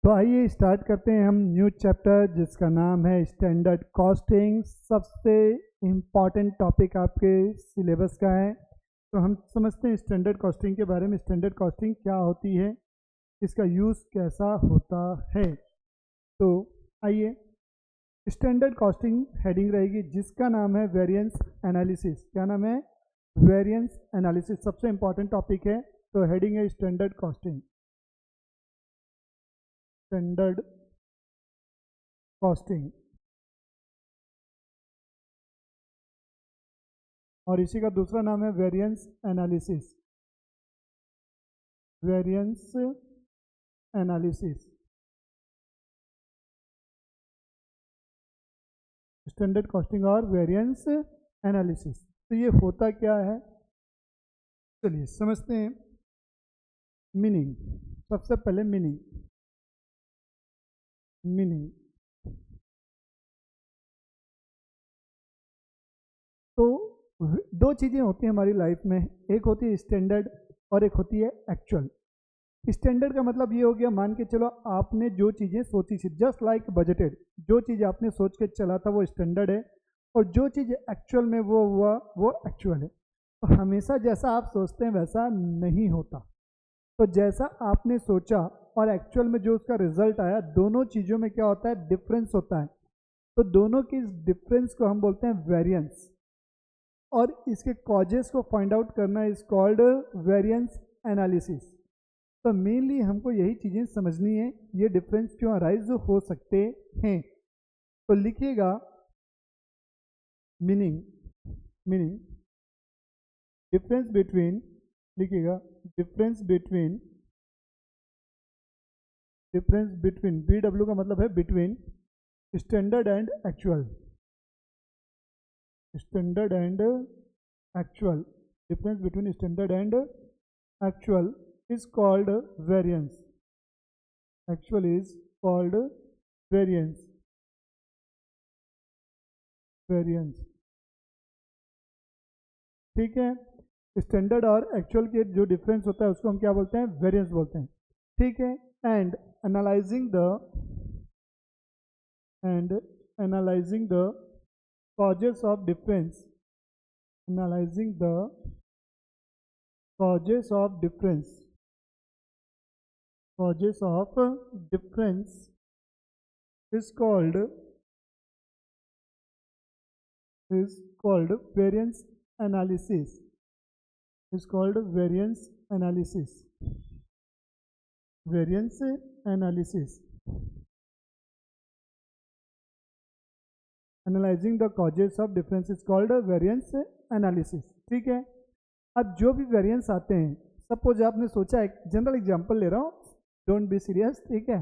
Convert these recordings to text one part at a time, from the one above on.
तो आइए स्टार्ट करते हैं हम न्यू चैप्टर जिसका नाम है स्टैंडर्ड कॉस्टिंग। सबसे इम्पॉर्टेंट टॉपिक आपके सिलेबस का है। तो हम समझते हैं स्टैंडर्ड कॉस्टिंग के बारे में। स्टैंडर्ड कॉस्टिंग क्या होती है, इसका यूज़ कैसा होता है। तो आइए, स्टैंडर्ड कॉस्टिंग हेडिंग रहेगी जिसका नाम है वेरिएंस एनालिसिस। क्या नाम है? वेरिएंस एनालिसिस सबसे इम्पॉर्टेंट टॉपिक है। तो हेडिंग है स्टैंडर्ड कॉस्टिंग, स्टैंडर्ड कॉस्टिंग। और इसी का दूसरा नाम है variance analysis, variance analysis. Standard costing और वेरिएंस एनालिसिस। तो ये होता क्या है, चलिए समझते हैं। मीनिंग, सबसे पहले मीनिंग। मीनिंग तो दो चीज़ें होती हैं हमारी लाइफ में, एक होती है स्टैंडर्ड और एक होती है एक्चुअल। स्टैंडर्ड का मतलब ये हो गया, मान के चलो आपने जो चीज़ें सोची थी, जस्ट लाइक बजटेड, जो चीज़ आपने सोच के चला था वो स्टैंडर्ड है, और जो चीज़ एक्चुअल में वो हुआ वो एक्चुअल है। तो हमेशा जैसा आप सोचते हैं वैसा नहीं होता। तो जैसा आपने सोचा और एक्चुअल में जो उसका रिजल्ट आया, दोनों चीज़ों में क्या होता है, डिफरेंस होता है। तो दोनों की डिफरेंस को हम बोलते हैं वेरिएंस, और इसके कॉजेस को फाइंड आउट करना इज कॉल्ड वेरिएंस एनालिसिस। तो मेनली हमको यही चीज़ें समझनी है, ये डिफरेंस क्यों अराइज हो सकते हैं। तो लिखिएगा मीनिंग, मीनिंग डिफरेंस बिटवीन, लिखिएगा difference between, difference between, B W का मतलब है between standard and actual, standard and actual. Difference between standard and actual is called variance, actual is called variance, variance। ठीक है, स्टैंडर्ड और actual के जो difference होता है उसको हम क्या बोलते हैं, वेरिएंस बोलते हैं। ठीक है, and analysing the, and analysing the causes of difference, analyzing the causes of difference, causes of difference is called, is called variance analysis, is called variance analysis, variance analysis। Analysing the causes of difference is called variance analysis. ठीक है, अब जो भी variance आते हैं, suppose आपने सोचा, एक जनरल एग्जांपल ले रहा हूँ, डोंट बी सीरियस। ठीक है,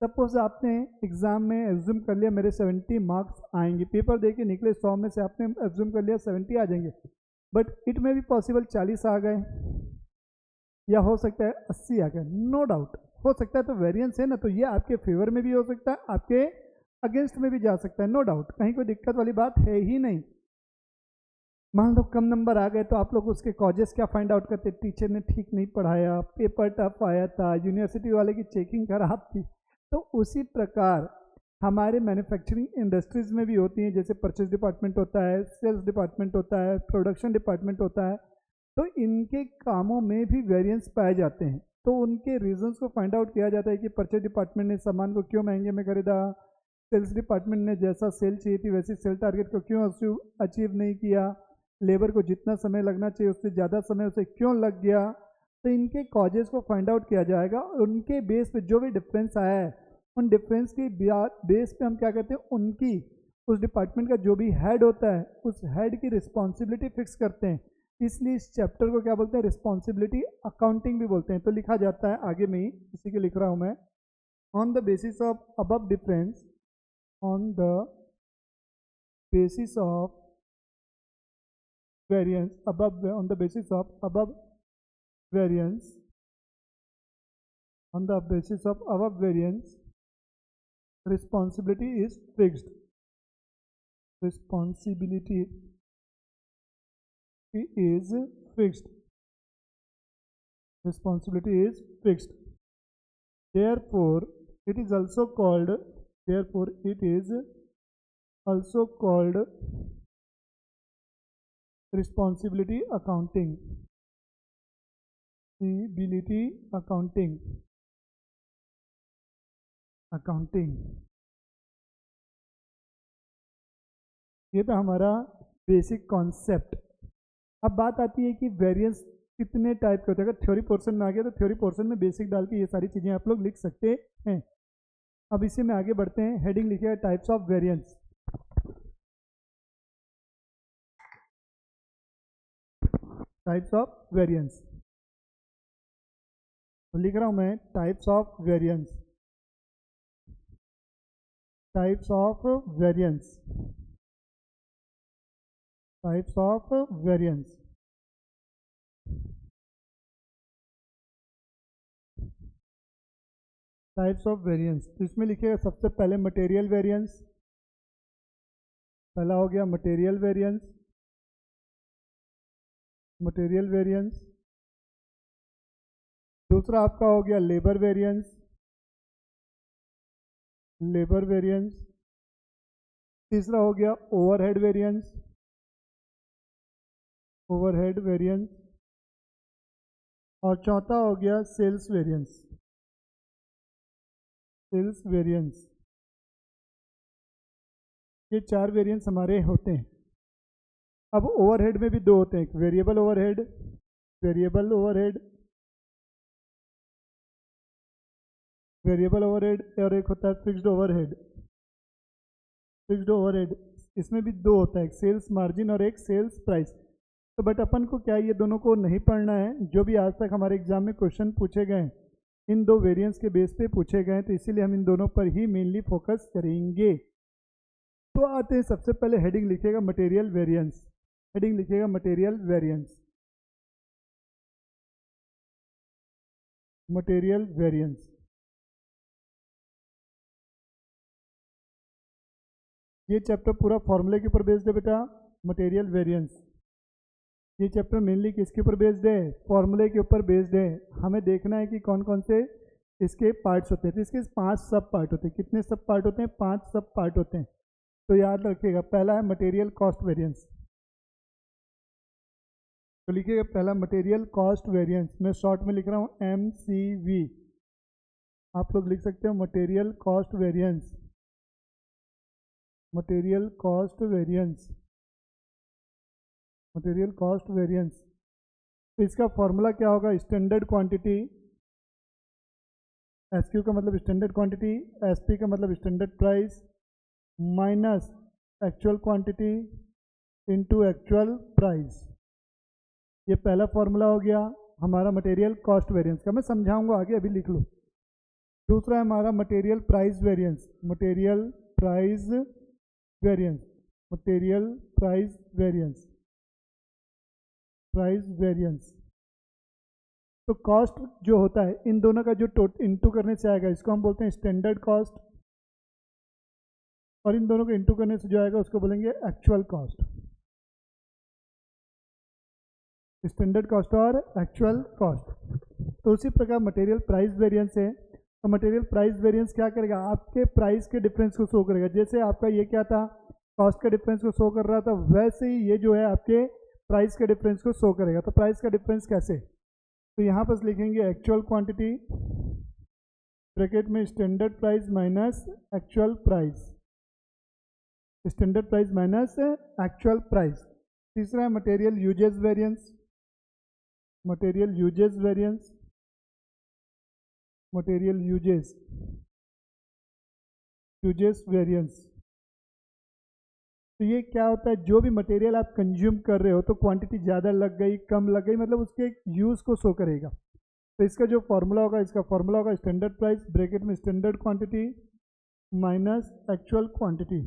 सपोज आपने एग्जाम में एज्यूम कर लिया मेरे 70 मार्क्स आएंगे, पेपर दे के निकले 100 में से आपने एज्यूम कर लिया 70 आ जाएंगे, बट इट में भी पॉसिबल 40 आ गए, या हो सकता है 80 आ गए, नो डाउट हो सकता है। तो वेरिएंस है ना, तो ये आपके फेवर में भी हो सकता है, आपके अगेंस्ट में भी जा सकता है, नो डाउट, कहीं कोई दिक्कत वाली बात है ही नहीं। मान लो कम नंबर आ गए, तो आप लोग उसके कॉजेस क्या फाइंड आउट करते, टीचर ने ठीक नहीं पढ़ाया, पेपर टफ आया था, यूनिवर्सिटी वाले की चेकिंग खराब थी। तो उसी प्रकार हमारे मैन्युफैक्चरिंग इंडस्ट्रीज में भी होती हैं, जैसे परचेज डिपार्टमेंट होता है, सेल्स डिपार्टमेंट होता है, प्रोडक्शन डिपार्टमेंट होता है। तो इनके कामों में भी वेरिएंस पाए जाते हैं। तो उनके रीजंस को फाइंड आउट किया जाता है कि परचेज डिपार्टमेंट ने सामान को क्यों महंगे में खरीदा, सेल्स डिपार्टमेंट ने जैसा सेल चाहिए थी वैसी सेल टारगेट को क्यों अचीव नहीं किया, लेबर को जितना समय लगना चाहिए उससे ज़्यादा समय उसे क्यों लग गया। तो इनके कॉजेज को फाइंड आउट किया जाएगा, और उनके बेस पे जो भी डिफरेंस आया है, उन डिफरेंस की बेस पे हम क्या कहते हैं, उनकी, उस डिपार्टमेंट का जो भी हेड होता है उस हेड की रिस्पॉन्सिबिलिटी फिक्स करते हैं। इसलिए इस चैप्टर को क्या बोलते हैं, रिस्पॉन्सिबिलिटी अकाउंटिंग भी बोलते हैं। तो लिखा जाता है आगे में ही, इसी के लिख रहा हूँ मैं, on the basis of above difference, on the basis of variance above, on the basis of above variance, on the basis of above variance, responsibility is fixed, responsibility is fixed, responsibility is fixed। Therefore It is also called, therefore it is also called responsibility accounting. Responsibility accounting. ये तो हमारा basic concept. अब बात आती है कि variance कितने type के होते हैं। अगर थ्योरी पोर्शन में आ गया तो थ्योरी पोर्शन में बेसिक डाल के ये सारी चीज़ें आप लोग लिख सकते हैं। अब इसी में आगे बढ़ते हैं। हेडिंग लिखिएगा types of variance. Types of variance तो लिख रहा हूं मैं, types of variance. Types of variance. Types of variance. Types of variance तो इसमें लिखिएगा सबसे पहले मटेरियल वेरिएंस। पहला हो गया मटेरियल वेरिएंस। Material variance. दूसरा आपका हो गया लेबर वेरिएंस। Labour variance. तीसरा हो गया ओवरहेड वेरिएंस। Overhead variance. और चौथा हो गया सेल्स वेरिएंस। Sales variance. ये 4 वेरिएंस हमारे होते हैं। अब ओवरहेड में भी 2 होते हैं, एक variable overhead, variable overhead, variable overhead, और एक होता है फिक्स्ड ओवरहेड। फिक्स्ड ओवरहेड इसमें भी 2 होता है, एक सेल्स मार्जिन और एक सेल्स प्राइस। तो बट अपन को क्या ये दोनों को नहीं पढ़ना है। जो भी आज तक हमारे एग्जाम में क्वेश्चन पूछे गए इन 2 वेरिएंस के बेस पे पूछे गए, तो इसीलिए हम इन दोनों पर ही मेनली फोकस करेंगे। तो आते हैं, सबसे पहले हेडिंग लिखिएगा मटेरियल वेरिएंस। हेडिंग लिखिएगा मटेरियल वेरिएंस। Material variance. ये चैप्टर पूरा फॉर्मूले के ऊपर बेस्ड है बेटा, मटेरियल वेरिएंस। ये चैप्टर मेनली किसके ऊपर बेस्ड है? फॉर्मूले के ऊपर बेस्ड है। हमें देखना है कि कौन कौन से इसके पार्ट्स होते हैं। तो इसके 5 सब पार्ट होते हैं। कितने सब पार्ट होते हैं? 5 सब पार्ट होते हैं। तो याद रखिएगा, पहला है मटेरियल कॉस्ट वेरिएंस। तो लिखिएगा पहला मटेरियल कॉस्ट वेरिएंस। मैं शॉर्ट में लिख रहा हूँ MCV। आप लोग लिख सकते हो material cost variance. Material cost variance. Material cost variance. तो इसका फॉर्मूला क्या होगा? स्टैंडर्ड क्वांटिटी, SQ का मतलब स्टैंडर्ड क्वांटिटी, SP का मतलब standard price, minus actual quantity into actual price. ये पहला फॉर्मूला हो गया हमारा मटेरियल कॉस्ट वेरिएंस का। मैं समझाऊंगा आगे, अभी लिख लो। दूसरा है हमारा material price variance. Material price variance. Material price variance. Price variance. तो कॉस्ट जो होता है इन दोनों का जो इंटू करने से आएगा, इसको हम बोलते हैं स्टैंडर्ड कॉस्ट, और इन दोनों को इंटू करने से जो आएगा उसको बोलेंगे एक्चुअल कॉस्ट। स्टैंडर्ड कॉस्ट और एक्चुअल कॉस्ट। तो उसी प्रकार मटेरियल प्राइस वेरिएंस है। तो मटेरियल प्राइस वेरिएंस क्या करेगा? आपके प्राइस के डिफरेंस को शो करेगा। जैसे आपका ये क्या था, कॉस्ट का डिफरेंस को शो कर रहा था, वैसे ही ये जो है आपके प्राइस के डिफरेंस को शो करेगा। तो प्राइस का डिफरेंस कैसे? तो यहाँ पर लिखेंगे एक्चुअल क्वांटिटी, ब्रैकेट में standard price minus actual price. Standard price minus actual price. तीसरा है material usages variance. Material usages variance. Material usages variance. तो ये क्या होता है? जो भी मटेरियल आप कंज्यूम कर रहे हो, तो क्वांटिटी ज़्यादा लग गई, कम लग गई, मतलब उसके यूज़ को शो करेगा। तो इसका जो फॉर्मूला होगा, इसका फॉर्मूला होगा स्टैंडर्ड प्राइस, ब्रैकेट में standard quantity minus actual quantity.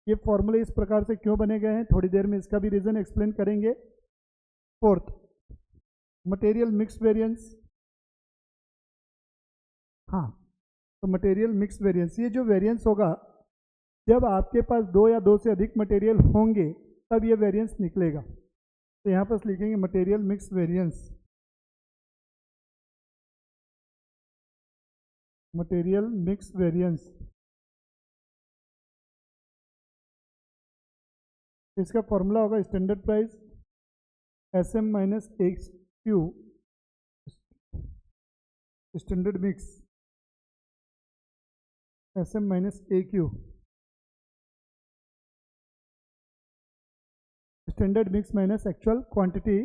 ये फॉर्मूले इस प्रकार से क्यों बने गए हैं, थोड़ी देर में इसका भी रीज़न एक्सप्लेन करेंगे। Fourth, material mix variance. हाँ, तो मटेरियल मिक्स वेरिएंस, ये जो वेरिएंस होगा जब आपके पास 2 या 2 से अधिक मटेरियल होंगे तब ये वेरिएंस निकलेगा। तो यहाँ पर लिखेंगे material mix variance. Material mix variance, इसका फॉर्मूला होगा standard price SM minus AQ standard mix SM minus AQ standard mix minus actual quantity.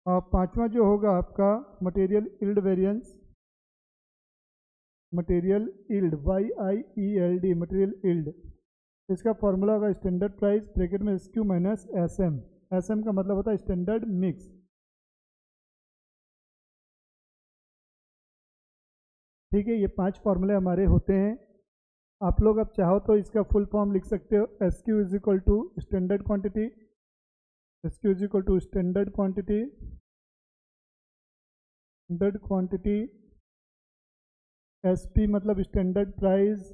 और पांचवा जो होगा आपका material yield variance, material yield YIELD material yield, इसका फॉर्मूला होगा standard price bracket में SQ माइनस SM। SM का मतलब होता है स्टैंडर्ड मिक्स। ठीक है, ये 5 फॉर्मूले हमारे होते हैं। आप लोग अब चाहो तो इसका फुल फॉर्म लिख सकते हो, SQ is equal to standard quantity, SQ is equal to standard quantity, SP मतलब स्टैंडर्ड प्राइस,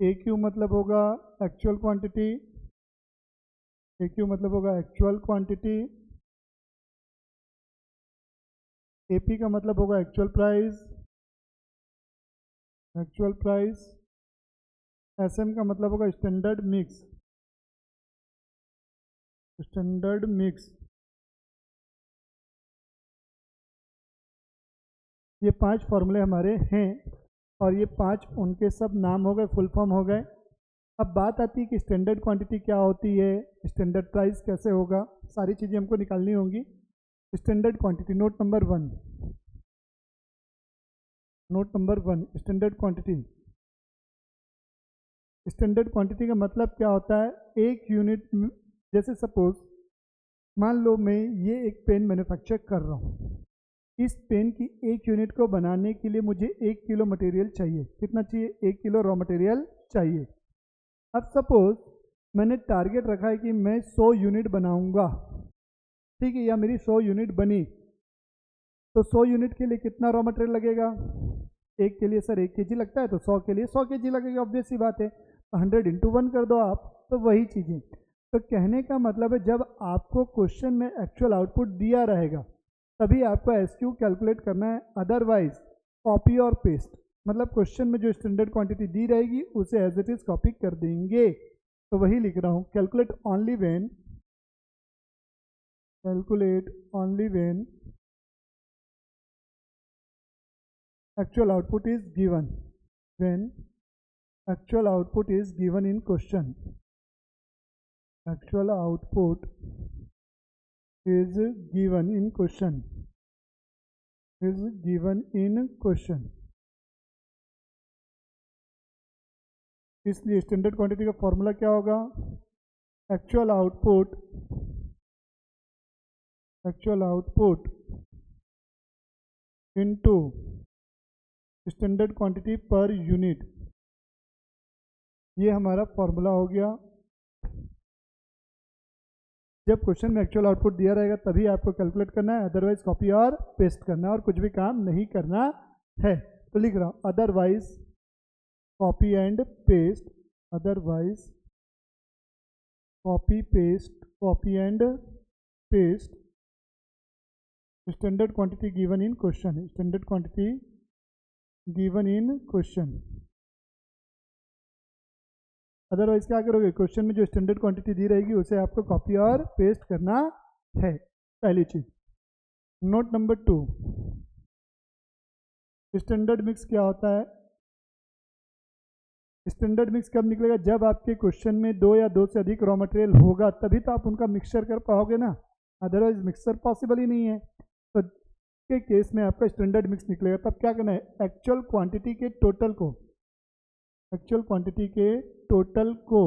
AQ मतलब होगा एक्चुअल क्वांटिटी, AQ मतलब होगा एक्चुअल क्वांटिटी, AP का मतलब होगा एक्चुअल प्राइस, SM का मतलब होगा स्टैंडर्ड मिक्स, ये 5 फॉर्मूले हमारे हैं और ये 5 उनके सब नाम हो गए, फुल फॉर्म हो गए। अब बात आती है कि स्टैंडर्ड क्वांटिटी क्या होती है, स्टैंडर्ड प्राइस कैसे होगा, सारी चीज़ें हमको निकालनी होंगी। Standard quantity, note number 1, standard quantity. Standard quantity का मतलब क्या होता है, एक यूनिट, जैसे सपोज मान लो मैं ये एक पेन मैन्युफैक्चर कर रहा हूँ, इस पेन की एक यूनिट को बनाने के लिए मुझे 1 किलो मटेरियल चाहिए। कितना चाहिए? 1 किलो रॉ मटेरियल चाहिए। अब सपोज मैंने टारगेट रखा है कि मैं 100 यूनिट बनाऊंगा, ठीक है, या मेरी 100 यूनिट बनी, तो 100 यूनिट के लिए कितना रॉ मटेरियल लगेगा? एक के लिए सर 1 kg लगता है, तो 100 के लिए 100 kg लगेगा, ऑब्वियस सी बात है। तो 100 × 1 कर दो आप, तो वही चीज़ें। तो कहने का मतलब है जब आपको क्वेश्चन में एक्चुअल आउटपुट दिया रहेगा तभी आपको SQ कैलकुलेट करना है, अदरवाइज कॉपी और पेस्ट, मतलब क्वेश्चन में जो स्टैंडर्ड क्वांटिटी दी रहेगी उसे एज इट इज कॉपी कर देंगे। तो वही लिख रहा हूँ, calculate only when actual output is given, when actual output is given in question, actual output is given in question, इसलिए स्टैंडर्ड क्वांटिटी का फॉर्मूला क्या होगा? Actual output into standard quantity per unit, ये हमारा फॉर्मूला हो गया। जब question में एक्चुअल आउटपुट दिया रहेगा तभी आपको कैलकुलेट करना है, अदरवाइज कॉपी और पेस्ट करना है और कुछ भी काम नहीं करना है। तो लिख रहा हूँ, otherwise copy and paste, otherwise copy and paste standard quantity given in question, standard quantity given in question. Otherwise क्या करोगे, क्वेश्चन में जो स्टैंडर्ड क्वांटिटी दी रहेगी उसे आपको कॉपी और पेस्ट करना है, पहली चीज। नोट नंबर 2, स्टैंडर्ड मिक्स क्या होता है? स्टैंडर्ड मिक्स कब निकलेगा? जब आपके क्वेश्चन में 2 या 2 से अधिक रॉ मटेरियल होगा तभी तो आप उनका मिक्सचर कर पाओगे ना, अदरवाइज मिक्सचर पॉसिबल ही नहीं है। तो के केस में आपका स्टैंडर्ड मिक्स निकलेगा। तब क्या करना है, एक्चुअल क्वांटिटी के टोटल को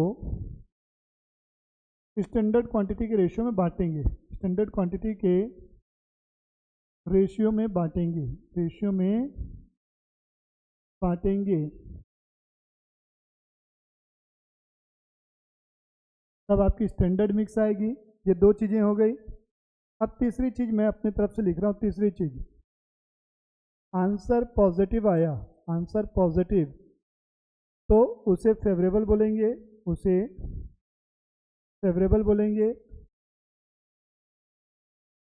स्टैंडर्ड क्वांटिटी के रेशियो में बांटेंगे, स्टैंडर्ड क्वांटिटी के रेशियो में बांटेंगे, तब आपकी स्टैंडर्ड मिक्स आएगी। ये 2 चीज़ें हो गई। अब तीसरी चीज़ मैं अपनी तरफ से लिख रहा हूँ, तीसरी चीज़, आंसर पॉजिटिव आया, आंसर पॉजिटिव, तो उसे फेवरेबल बोलेंगे,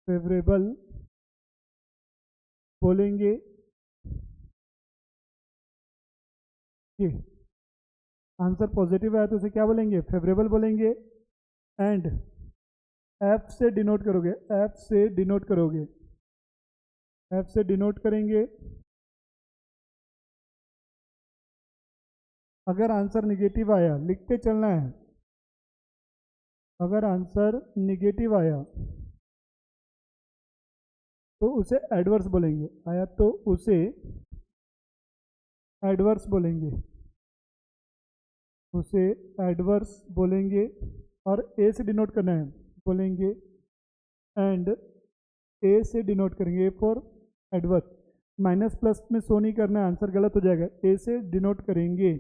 फेवरेबल बोलेंगे ये आंसर पॉजिटिव आया तो उसे क्या बोलेंगे, फेवरेबल बोलेंगे। एंड एफ से डिनोट करोगे, एफ से डिनोट करोगे, एफ से डिनोट करेंगे। अगर आंसर निगेटिव आया, लिखते चलना है, अगर आंसर निगेटिव आया तो उसे एडवर्स बोलेंगे, आया तो उसे एडवर्स बोलेंगे, उसे एडवर्स बोलेंगे। और ए से डिनोट करना है, बोलेंगे एंड ए से डिनोट करेंगे, A for adverse. Minus plus में शो नहीं करना है, आंसर गलत हो जाएगा। ए से डिनोट करेंगे,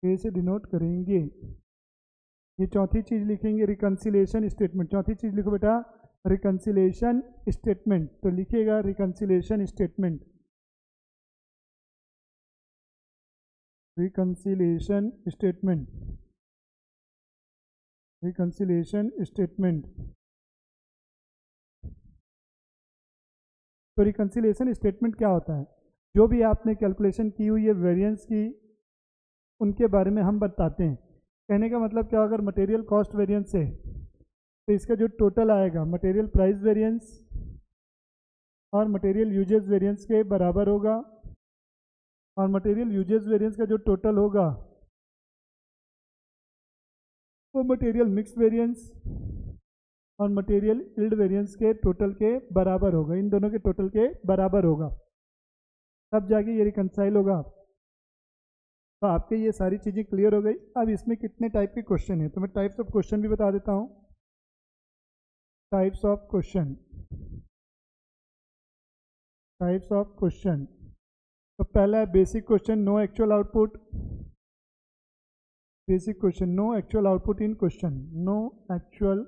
ए से डिनोट करेंगे। ये चौथी चीज लिखेंगे, रिकंसिलेशन स्टेटमेंट। चौथी चीज लिखो बेटा, रिकंसिलेशन स्टेटमेंट। तो लिखिएगा reconciliation statement, reconciliation statement, reconciliation statement. तो रिकंसिलेशन स्टेटमेंट क्या होता है, जो भी आपने कैलकुलेशन की हुई है वेरिएंस की, उनके बारे में हम बताते हैं। कहने का मतलब क्या, अगर मटेरियल कॉस्ट वेरिएंस है तो इसका जो टोटल आएगा मटेरियल प्राइस वेरिएंस और मटेरियल यूजेस वेरिएंस के बराबर होगा। और मटेरियल यूजेस वेरिएंस का जो टोटल होगा वो मटेरियल मिक्स वेरिएंस और मटेरियल यील्ड वेरिएंस के टोटल के बराबर होगा, इन दोनों के टोटल के बराबर होगा, तब जाके ये रिकंसाइल होगा। तो आपके ये सारी चीज़ें क्लियर हो गई। अब इसमें कितने टाइप के क्वेश्चन है, तो मैं टाइप्स ऑफ क्वेश्चन भी बता देता हूँ। Types of question, types of question. तो पहला है basic question, no actual output. Basic question, no actual output in question, no actual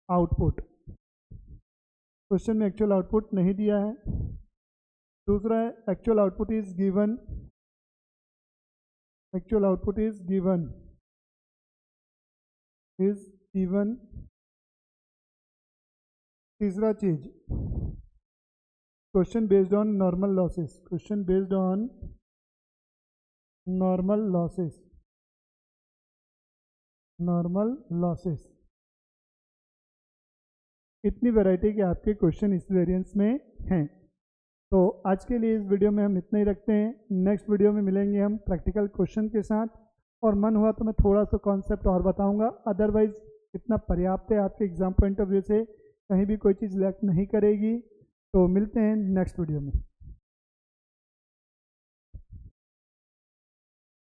output, question में एक्चुअल आउटपुट नहीं दिया है। दूसरा है actual output is given, actual output is given, is given. तीसरा चीज, question based on normal losses, question based on normal losses, normal losses. इतनी variety के आपके क्वेश्चन इस वेरिएंस में हैं। तो आज के लिए इस वीडियो में हम इतना ही रखते हैं। नेक्स्ट वीडियो में मिलेंगे हम प्रैक्टिकल क्वेश्चन के साथ, और मन हुआ तो मैं थोड़ा सा कॉन्सेप्ट और बताऊंगा। अदरवाइज इतना पर्याप्त है आपके एग्जाम पॉइंट ऑफ व्यू से, कहीं भी कोई चीज़ लैक नहीं करेगी। तो मिलते हैं नेक्स्ट वीडियो में।